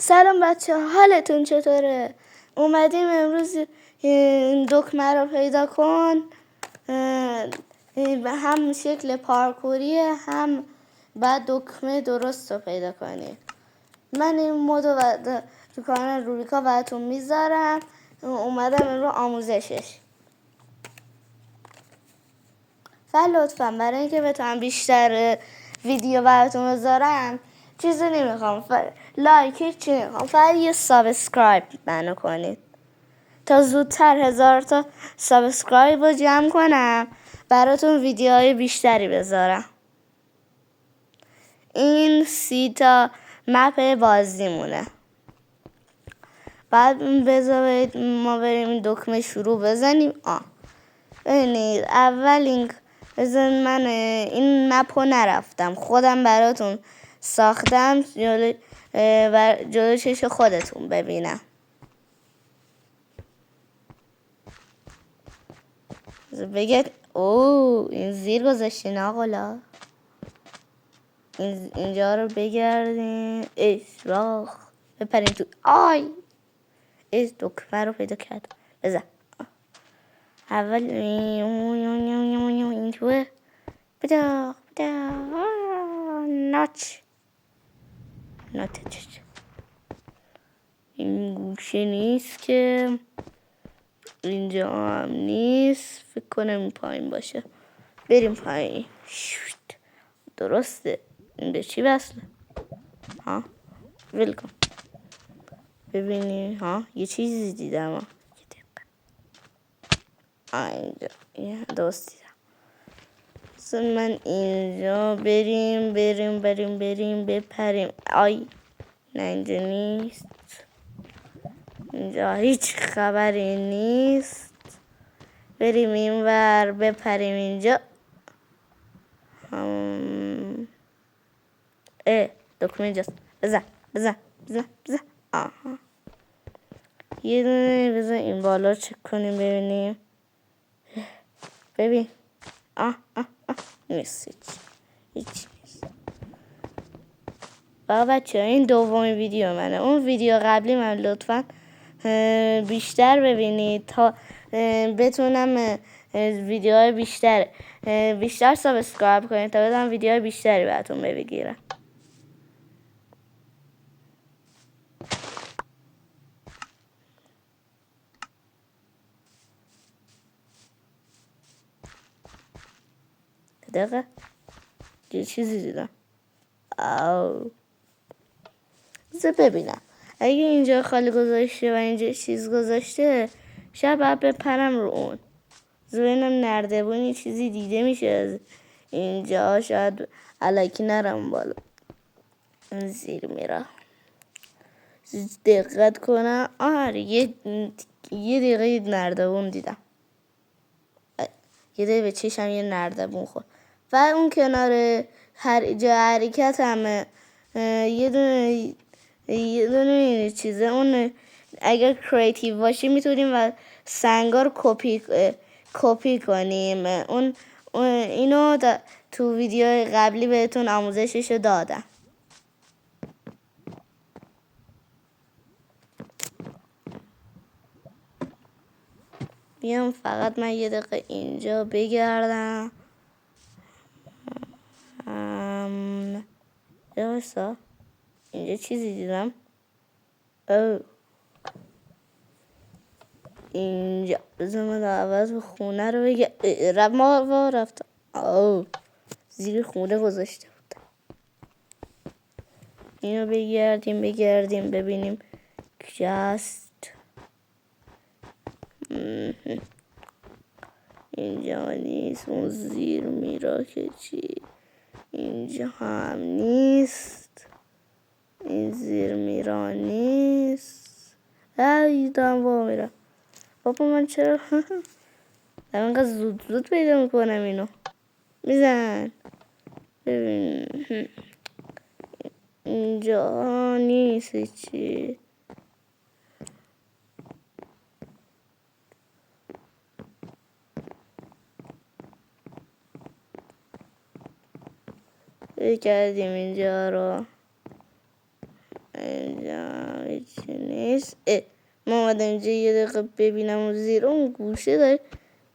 سلام بچه، حالتون چطوره؟ اومدیم امروز این دکمه رو پیدا کن. هم شکل پارکوریه، هم بعد دکمه درست رو پیدا کنیم. من این مودو تو کانال روریکا براتون میذارم. اومدم امروز آموزشش. لطفا برای اینکه بتونم بیشتر ویدیو براتون بذارم چیزی نمیخوام، لایک هیچی نمیخوام، فقط یه سابسکرایب منو کنید تا زودتر 1000 تا سابسکرایب رو جمع کنم براتون ویدیوهای بیشتری بذارم. این 30 تا مپ بازیمونه. بعد بذارید ما بریم این دکمه شروع بزنیم. ببینید اول این من این مپ رو نرفتم، خودم براتون ساختم جلو چش خودتون ببینم. بگید این زیر گذاشتین آقا. اینجا رو بگردین. راخ بپرین تو. دکمه رو پیدا کرد. بزن اول این توه. بدا ناچ این گوشه نیست که، اینجا هم نیست. فکر کنم این پایین باشه. بریم پایین. درسته. این به چی وصله؟ ول کن. ببینی یه چیزی دیدم. اینجا درست دیدم. من اینجا بریم بپریم. نه اینجا نیست. اینجا هیچ خبری نیست. بریم این ور بپریم اینجا. دکمه اینجاست. بزن. یه دونه بزن این بالا چک کنیم ببینیم. ببین نیست. هیچ نیست. بچه این دومین ویدیو منه. اون ویدیو قبلی من لطفا بیشتر ببینید تا بتونم ویدیوهای بیشتر سابسکرایب کنید تا بدم ویدیوهای بیشتری براتون بگیرم. دقیقه یه چیزی دیدم. بذار ببینم اگه اینجا خالی گذاشته و اینجا چیز گذاشته شاید باید بپرم رو اون. ببینم نردبونی چیزی دیده میشه از اینجا. شاید الکی نرم بالا. زیر میرم دقت کنم. یه دقیقه نردبون دیدم. یه دقیقه به چشم یه نردبون خورد و اون کنار جا حرکت هم یه دونه چیزه. اون اگر کریتیو باشی میتونیم و سنگا رو کپی کنیم. اینو تو ویدیو قبلی بهتون آموزششو دادم. بیام فقط من یه دقیقه اینجا بگردم. اینجا چیزی دیدم. اینجا بذار من اول خونه رو بگم. رفتم زیر خونه گذاشته بودم. اینو بگردیم ببینیم کجاست. اینجا نیست. اون زیر میرا که چی؟ اینجا هم نیست. این زیر میرا نیست. دارم با میرم. بابا من چرا دارم اینقدر زود پیدا میکنم اینو. میزن ببین. اینجا نیست چی. کردیم اینجا رو. اینجا هیچی نیست. من اومدم اینجا یه دقیقه ببینم و زیر اون گوشه داره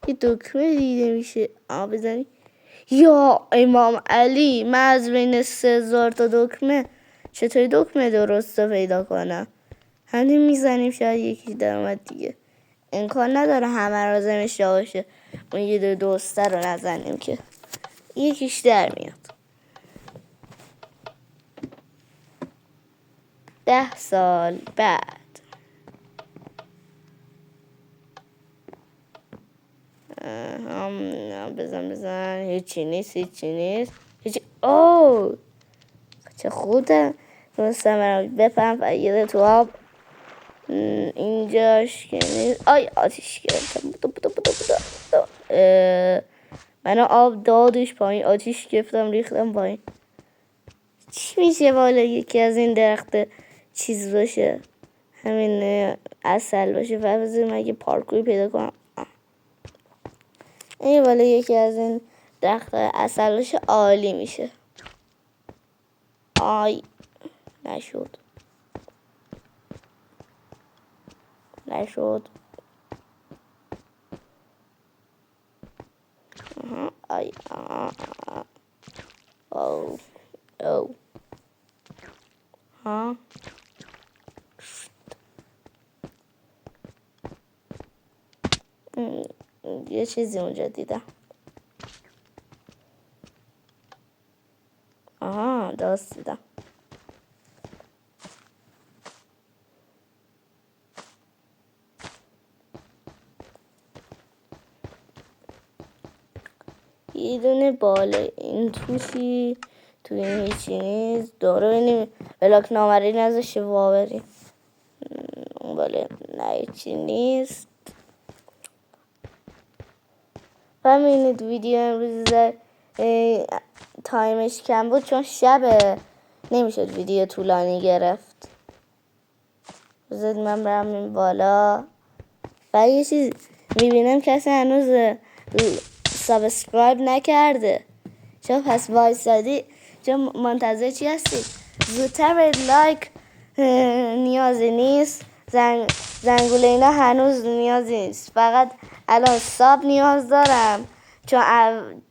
یه دکمه دیده میشه. بزنی یا امام علی، من از بین 3000 تا دکمه چطوری دکمه درست رو پیدا کنم؟ همین میزنیم شاید یکی در اومد دیگه. امکان نداره همه را زمش باشه اون یه دوسته رو نزنیم که یکیش در میاد. 10 سال بعد بزن هیچی نیست. چه خوده درستم رو بپرم و یه تو آب. اینجاش که نیست. آتیش گرفتم. من آب دادش پایین، آتیش گرفتم ریختم پایین. چی میشه والا یکی از این درخت چیز باشه، همین اصل باشه و بذاریم اگه پارکوی پیدا کنم. این والا یکی از این درخت اصل باشه عالی میشه. نشد. یه چیزی اونجا دیدم. درست دیدم. یه دونه باله این توی این هیچی نیست. داره بینیم بلاک نامری نزاشه واوری. اون باله نه هیچی نیست. فهمیدید ویدیو امروز تایمش کم بود چون شبه، نمیشد ویدیو طولانی گرفت. بذارید من برم این بالا و یه چیز میبینم کسی هنوز سابسکرایب نکرده. چرا پس وایسادی؟ چرا منتظر چی هستی؟ زودتر برید لایک. نیازی نیست، زنگوله اینا هنوز نیازی نیست، فقط الان ساب نیاز دارم چون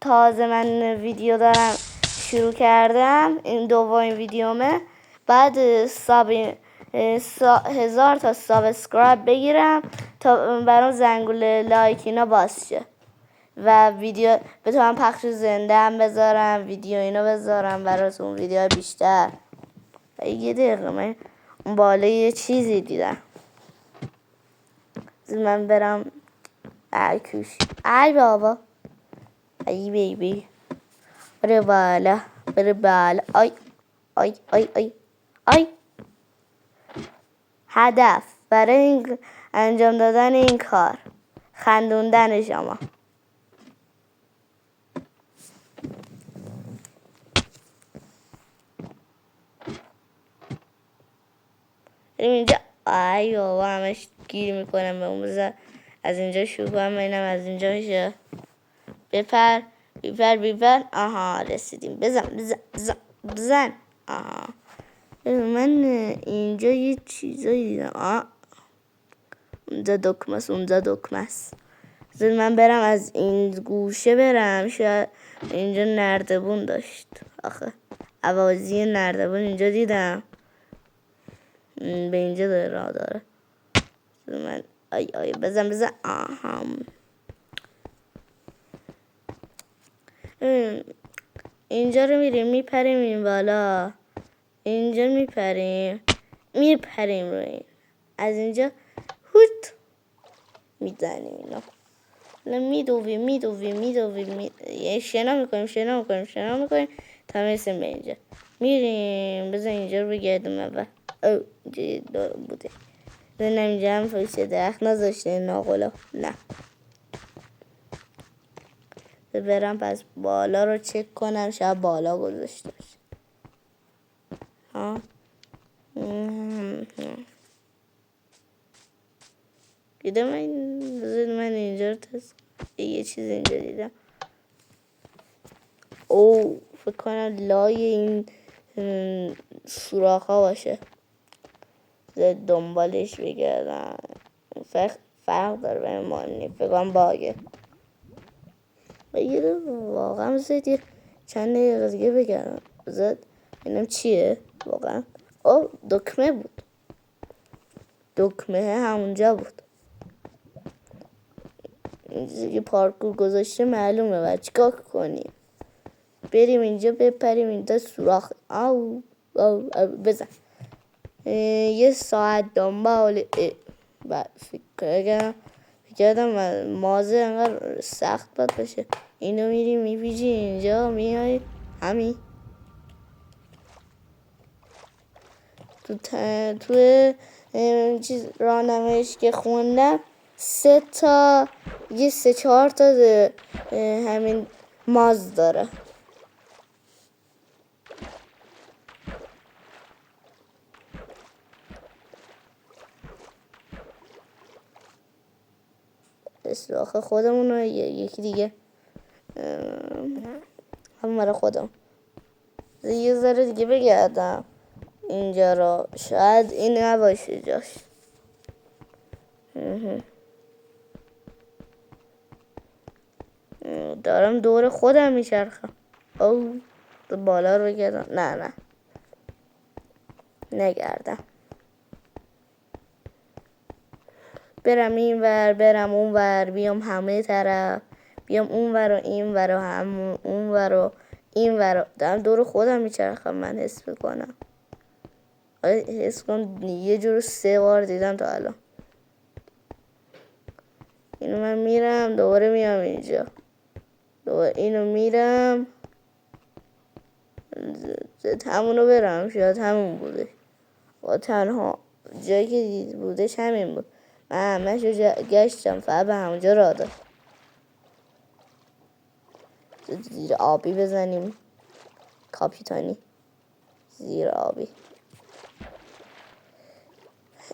تازه من ویدیو دارم شروع کردم. این دومین ویدیومه. بعد ساب 1000 تا سابسکرایب بگیرم تا برام زنگوله لایک اینا باز شه و ویدیو بتونم پخش زنده هم بذارم، ویدیو اینو بذارم براتون، ویدیو بیشتر. یه دقیقه من اون بالا یه چیزی دیدم. من برم کوش. ای بابا، ای بیبی، بره بالا. آی هدف برای این انجام دادن این کار خندوندن شما. اینجا ای بابا همش گیر میکنم به اون. از اینجا شروع کنم اینم از اینجا میشه. بپر. رسیدیم. بزن. من اینجا یه چیزایی دیدم. اونجا دکمه است. من برم از این گوشه برم. شاید اینجا نردبون داشت. آخه عوازی نردبون اینجا دیدم. به اینجا داره راه داره. من بزن. اینجا رو میپریم این بالا. اینجا میپریم رو این. از اینجا هوت میزنیم اینا. میدویم شنا میکنیم تا میرسیم به اینجا. میریم. بزن اینجا رو بگردیم اول. اینجا بوده. بزنم اینجا هم فیشه درخت نذاشته ناقلا. نه برم پس بالا رو چک کنم. شاید بالا گذاشته باشه. دیدم من اینجا رو یه چیز اینجا دیدم. فکر کنم لای این سوراخ ها باشه. دنبالش بگردم. فرق داره به مانی فکرم باگه بگیره. واقعا زدی چند دقیقه دیگه بگردم زد اینم چیه واقعا. او دکمه بود، دکمه همونجا بود. اینجا پارکور گذاشته معلومه و چیکار کنیم. بریم اینجا بپریم اینجا سوراخ. او بزن. یه ساعت دنبال فکر کردم مازه انقدر سخت باید باشه. اینو میری میپیچی اینجا میای همین تو چیز راهنماییش که خوندم 3 4 تا همین ماز داره. سراخ خودمون رو یکی دیگه هم برای خودم یه ذره دیگه بگردم اینجا رو. شاید این نباشه جاش. دارم دور خودم میچرخم. او بالا رو بگردم. نه نگردم. برم این ور برم اون ور بیام همه طرف بیام اون ور و این ور و هم اون ور و این ور. دارم دور خودم میچرخم. من حس میکنم حس کنم یه جور 3 بار دیدم تا الان. اینو من میرم دوباره میام اینجا دوباره اینو میرم همونو برم. شاید همون بوده و تنها جایی که بودش همین بود. من همه‌شو گشتم فقط به همونجا راه داد. زیر آبی بزنیم کاپیتانی. زیر آبی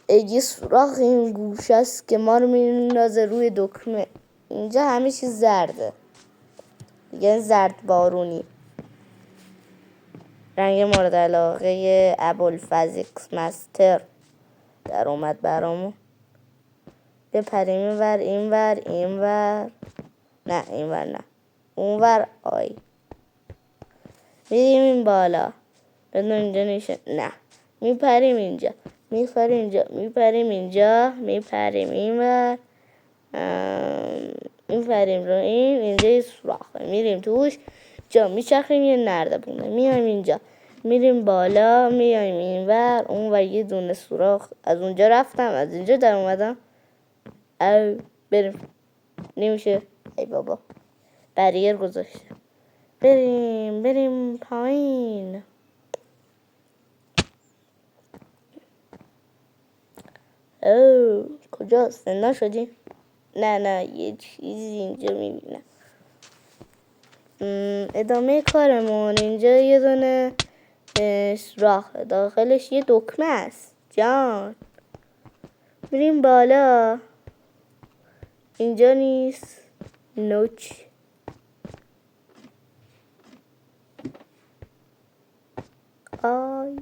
یه سوراخ این گوشه است که ما رو میندازه روی دکمه. اینجا همه چیز زرده دیگه، زرد بارونی. رنگ مورد علاقه ابوالفضل مستر در اومد برامون. بپریم این ور نه این ور نه اون ور. آی میریم این بالا بدون اینجا نیشه. نه میپریم اینجا میپریم این ور میپریم رو اینجا یه سوراخه میریم توش جا میچرخیم یه نرده بونه میایم اینجا میریم بالا میایم این ور اون ور یه دونه سوراخ. از اونجا رفتم از اینجا در اومدم. بریم نمیشه. ای بابا بریر گذاشته. بریم پایین. کجاست؟ زندان شدیم؟ نه یه چیزی اینجا میبینم. ادامه کارمون اینجا یه دونه سوراخ داخلش یه دکمه است جان. بریم بالا. اینجا نیست. نوچ آی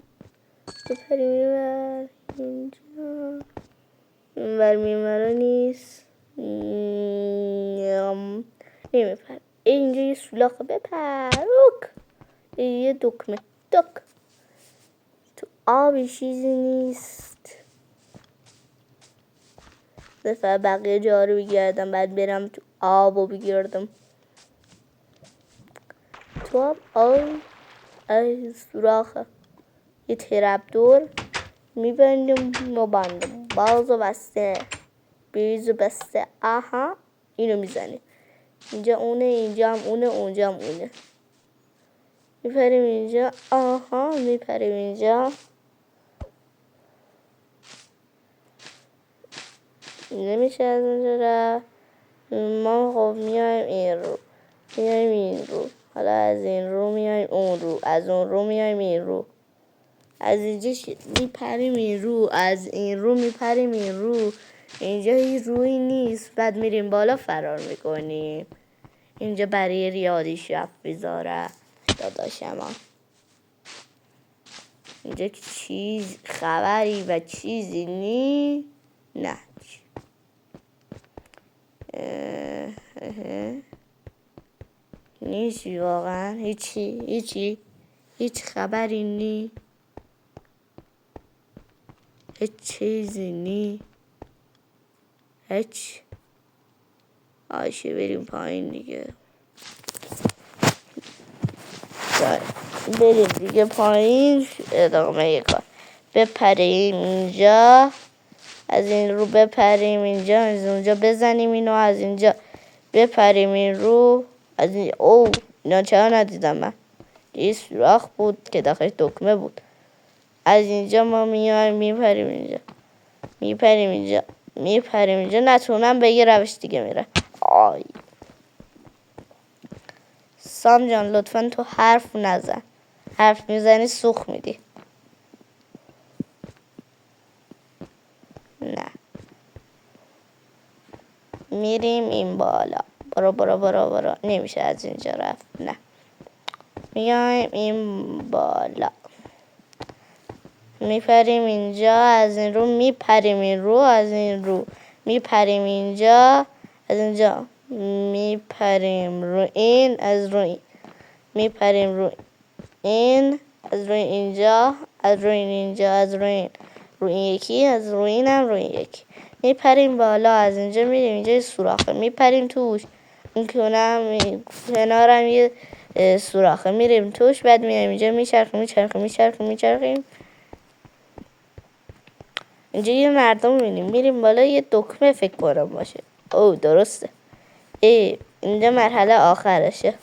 بپریم اینور. اینجا اینور میمره نیست. نمیپر. اینجا یه سولاخ بپر. یه دکمه تو آبی چیزی نیست. دفعه بقیه جا رو بگردم بعد برم تو آب و بگردم تو آب. ای سوراخه یه ترپ دور میبندیم و بندم بازو بسته بیزو بسته. آها اینو میزنیم اینجا اونه اینجا هم اونه اونجا هم اونه. میپریم اینجا. آها میپریم اینجا. نمیشه از اونجا رفت. ما خب میایم این رو حالا از این رو میایم اون رو از اون رو میایم این رو از اینجا میپریم این رو از این رو میپریم این رو. اینجا هیچ روی نیست. بعد میریم بالا فرار میکنیم. اینجا برای یادی شب بیزاره داداشم اینجا که چیز خبری و چیزی نه نیست واقعا. هیچ خبری هیچ چیزی هیچ. آیشه بریم پایین دیگه. بریم دیگه پایین. ادامه کار. بپریم اینجا، از این رو بپریم اینجا، از اونجا بزنیم اینو، از اینجا بپریم این رو، از این. او اینا چرا ندیدم من؟ یه سوراخ بود که داخل دکمه بود. از اینجا ما میایم میپریم اینجا، میپریم اینجا. نتونم به یه روش دیگه میره. آی سام جان لطفا تو حرف نزن. حرف میزنی سوخ میدی. نه میریم این بالا. برو نمیشه از اینجا رفت. نه میایم این بالا، میپریم اینجا، از این رو میپریم این رو، از این رو میپریم اینجا، از اینجا میپریم رو این، از رو این میپریم رو این، از رو اینجا، از رو اینجا، از رو این رو این یکی، از رو اینم رو این یکی. میپریم بالا، از اینجا میریم اینجا سوراخه، میپریم توش. این کنارم یه سوراخه، میریم توش. بعد میایم اینجا میچرخیم. اینجا یه مردم میبینیم. میریم بالا، یه دکمه فکر کنم باشه. او درسته. اینجا مرحله آخرشه.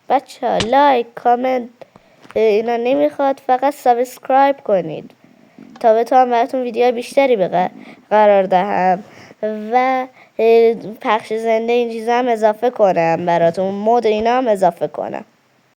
بچه ها لایک کامنت اینا نمیخواد، فقط سابسکرایب کنید تا بتونم براتون ویدیو بیشتری قرار دهم و پخش زنده این چیزا هم اضافه کنم براتون. مود اینا هم اضافه کنم.